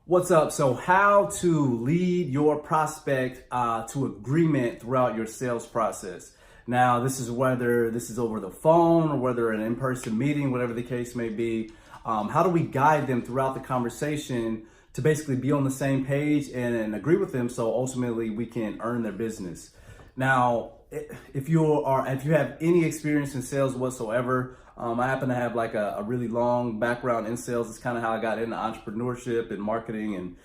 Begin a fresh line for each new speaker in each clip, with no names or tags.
What's up? So how to lead your prospect to agreement throughout your sales process. Now, this is whether this is over the phone or whether an in-person meeting, whatever the case may be. How do we guide them throughout the conversation to basically be on the same page and agree with them so ultimately we can earn their business? Now, if you have any experience in sales whatsoever, I happen to have like a really long background in sales. It's kind of how I got into entrepreneurship and marketing and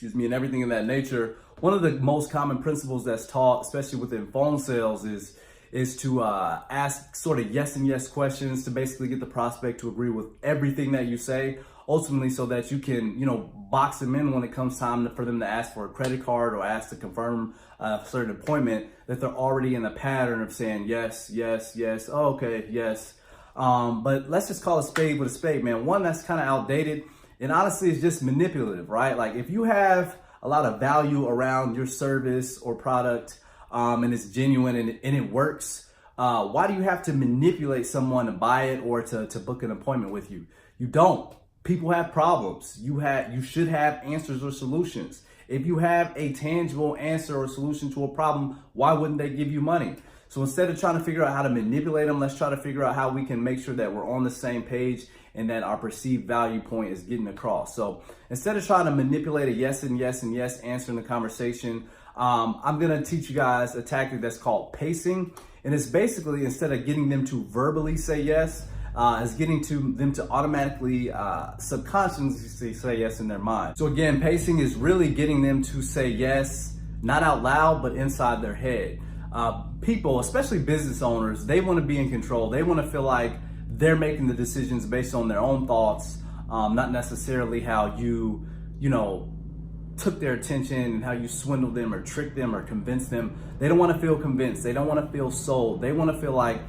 and everything in that nature. One of the most common principles that's taught, especially within phone sales, is to ask sort of yes and yes questions to basically get the prospect to agree with everything that you say, ultimately so that you can, box them in when it comes time for them to ask for a credit card or ask to confirm a certain appointment, that they're already in the pattern of saying yes, yes, yes, oh, okay, yes. But let's just call a spade with a spade, man. One that's kind of outdated and honestly is just manipulative, right? Like if you have a lot of value around your service or product and it's genuine and it works, why do you have to manipulate someone to buy it or to book an appointment with you? You don't. People have problems. You should have answers or solutions. If you have a tangible answer or solution to a problem, why wouldn't they give you money? So instead of trying to figure out how to manipulate them, let's try to figure out how we can make sure that we're on the same page and that our perceived value point is getting across. So instead of trying to manipulate a yes and yes and yes answer in the conversation, I'm gonna teach you guys a tactic that's called pacing. And it's basically, instead of getting them to verbally say yes, is getting them to automatically, subconsciously say yes in their mind. So again, pacing is really getting them to say yes, not out loud, but inside their head. People, especially business owners, they want to be in control. They want to feel like they're making the decisions based on their own thoughts, not necessarily how you took their attention and how you swindled them or tricked them or convinced them. They don't want to feel convinced. They don't want to feel sold. They want to feel like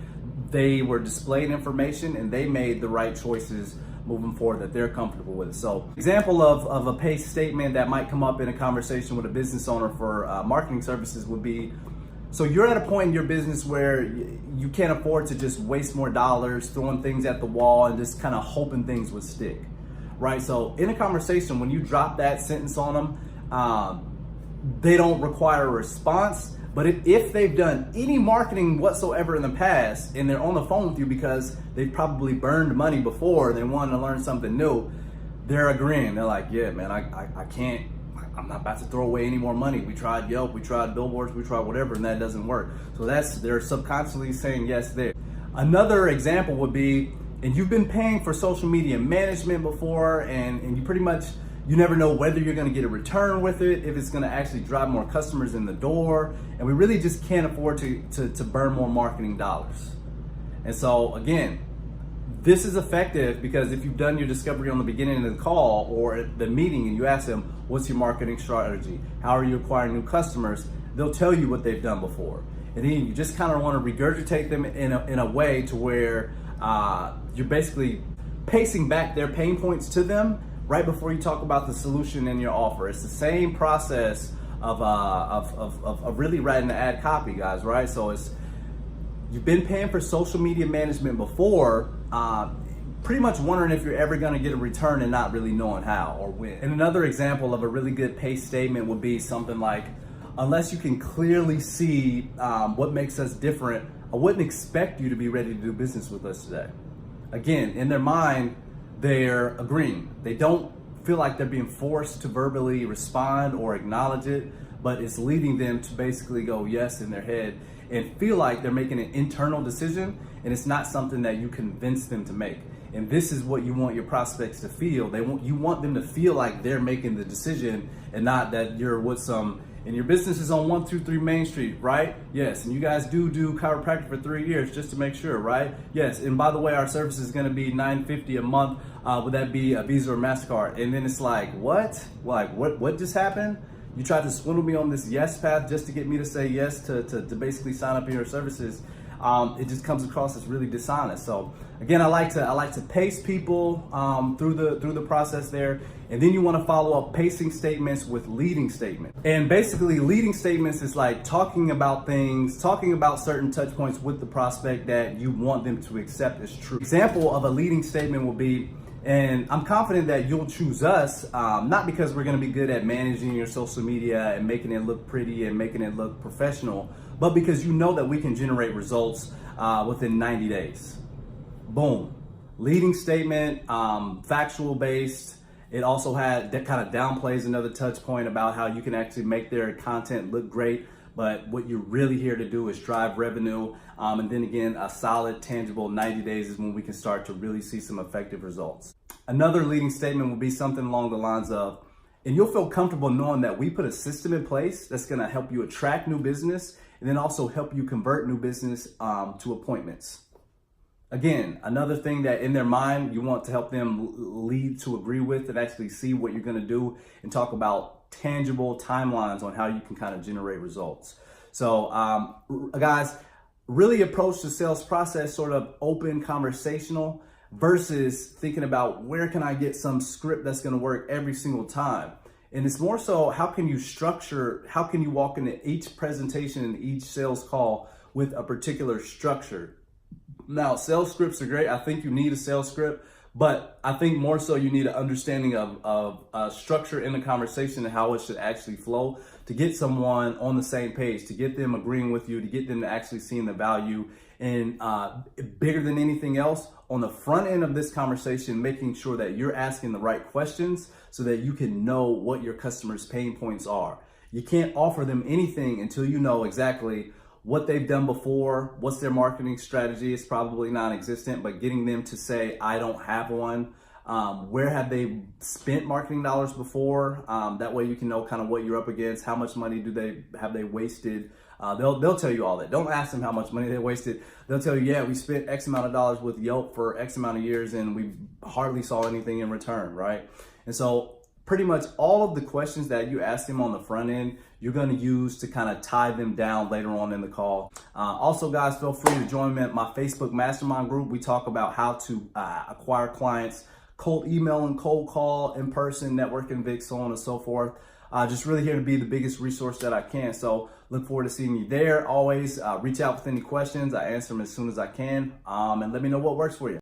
they were displayed information and they made the right choices moving forward that they're comfortable with. So example of a pace statement that might come up in a conversation with a business owner for marketing services would be, so you're at a point in your business where you can't afford to just waste more dollars throwing things at the wall and just kind of hoping things would stick, right? So in a conversation, when you drop that sentence on them, they don't require a response. But if they've done any marketing whatsoever in the past and they're on the phone with you because they've probably burned money before, they wanted to learn something new, they're agreeing. They're like, yeah, man, I can't. I'm not about to throw away any more money. We tried Yelp, we tried billboards, we tried whatever, and that doesn't work. So they're subconsciously saying yes there. Another example would be, and you've been paying for social media management before, and you pretty much, you never know whether you're gonna get a return with it, if it's gonna actually drive more customers in the door, and we really just can't afford to burn more marketing dollars. And so again, this is effective because if you've done your discovery on the beginning of the call or at the meeting and you ask them, what's your marketing strategy? How are you acquiring new customers? They'll tell you what they've done before. And then you just kind of want to regurgitate them in a way to where you're basically pacing back their pain points to them right before you talk about the solution in your offer. It's the same process of really writing the ad copy, guys, right? So you've been paying for social media management before, pretty much wondering if you're ever going to get a return and not really knowing how or when. And another example of a really good pace statement would be something like, unless you can clearly see what makes us different, I wouldn't expect you to be ready to do business with us today. Again, in their mind, they're agreeing. They don't feel like they're being forced to verbally respond or acknowledge it, but it's leading them to basically go yes in their head and feel like they're making an internal decision, and it's not something that you convince them to make. And this is what you want your prospects to feel. You want them to feel like they're making the decision and not that you're with some, and your business is on 123 Main Street, right? Yes, and you guys do chiropractic for 3 years just to make sure, right? Yes, and by the way, our service is gonna be $950 a month. Would that be a Visa or MasterCard? And then it's like, what? Like, what just happened? You tried to swindle me on this yes path just to get me to say yes to basically sign up in your services. It just comes across as really dishonest. So again, I like to pace people through the process there, and then you want to follow up pacing statements with leading statements. And basically, leading statements is like talking about certain touch points with the prospect that you want them to accept as true. Example of a leading statement will be, And I'm confident that you'll choose us, not because we're going to be good at managing your social media and making it look pretty and making it look professional, but because you know that we can generate results within 90 days. Boom. Leading statement, factual based. It also had that kind of downplays another touch point about how you can actually make their content look great, but what you're really here to do is drive revenue. And then again, a solid, tangible 90 days is when we can start to really see some effective results. Another leading statement will be something along the lines of, and you'll feel comfortable knowing that we put a system in place that's gonna help you attract new business and then also help you convert new business to appointments. Again, another thing that in their mind, you want to help them lead to agree with and actually see what you're going to do and talk about tangible timelines on how you can kind of generate results. So guys, really approach the sales process sort of open, conversational versus thinking about where can I get some script that's going to work every single time. And it's more so, how can you walk into each presentation and each sales call with a particular structure. Now, sales scripts are great. I think you need a sales script, but I think more so you need an understanding of structure in the conversation and how it should actually flow to get someone on the same page, to get them agreeing with you, to get them to actually seeing the value. And bigger than anything else, on the front end of this conversation, making sure that you're asking the right questions so that you can know what your customers' pain points are. You can't offer them anything until you know exactly what they've done before, what's their marketing strategy. It's probably non-existent, but getting them to say, I don't have one. Where have they spent marketing dollars before? That way you can know kind of what you're up against. How much money have they wasted? They'll tell you all that. Don't ask them how much money they wasted. They'll tell you, yeah, we spent X amount of dollars with Yelp for X amount of years and we hardly saw anything in return, right? And so pretty much all of the questions that you ask them on the front end, you're going to use to kind of tie them down later on in the call. Also, guys, feel free to join me at my Facebook mastermind group. We talk about how to acquire clients, cold email and cold call, in person, networking, Vic, so on and so forth. Just really here to be the biggest resource that I can. So look forward to seeing you there. Always reach out with any questions. I answer them as soon as I can. And let me know what works for you.